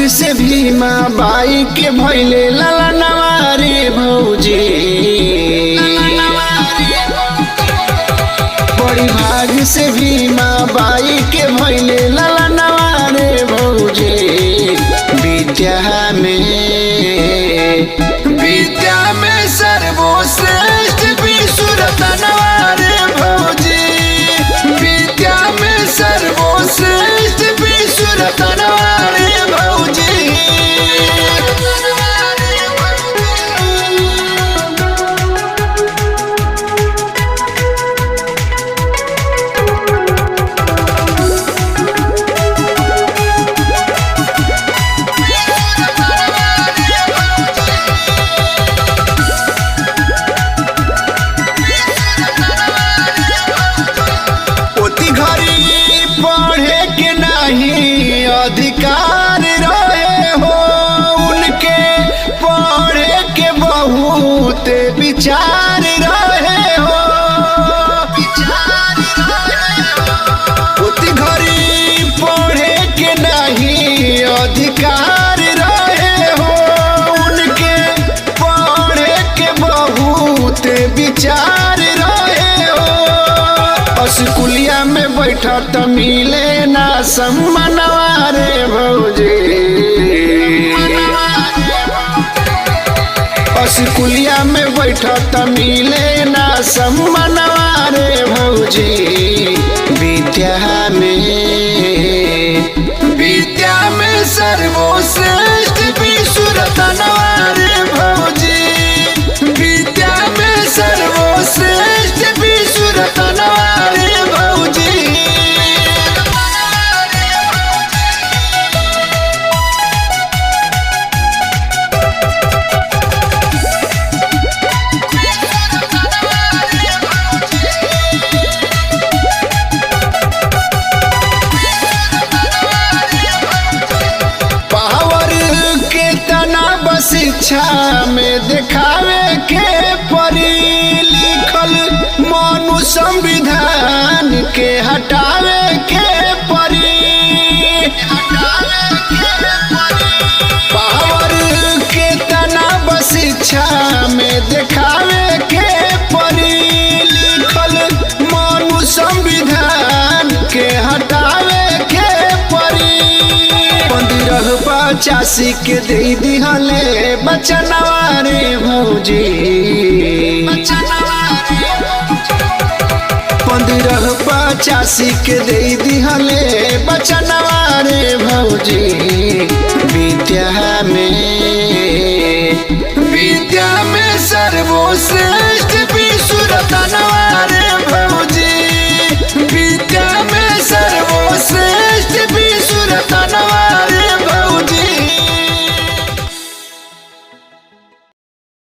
से भीमा बाई के भैले ललनवा रे भौजी। बड़ी भाग से भीमा बाई के भैले ललनवा रे भौजी। विद्या में सर्वश्रेष्ठ विश्वरतनवा रे भौजी। विद्या में सर्वश्रेष्ठ विश्वरतनवा रे भौजी। अधिकार रहे हो उनके पढ़े के बहुत विचार रहे हो। उती घड़ी पढ़े के नहीं अधिकार रहे हो उनके पढ़े के बहुत विचार रहे हो। स्कूलिया में बैठा त मिले ना सम्मानवा रे भौजी। स्कूलिया में बैठा त मिले ना सम्मानवा रे भौजी। विद्या में सर्वश्रेष्ठ विश्वरतनवा रे भौजी। विद्या में सर्वश्रेष्ठ विश्वरतनवा रे भौजी। शिक्षा में दिखावे के परी लिखल मनु संविधान के हटावे के परी। पावर के तनाव शिक्षा में दिखावे के परी लिखल मनु संविधान के हटावे के परी। 85 के दे दिहले बचनवा रे भौजी। 85 के दे दिहले बचनवा रे भौजी।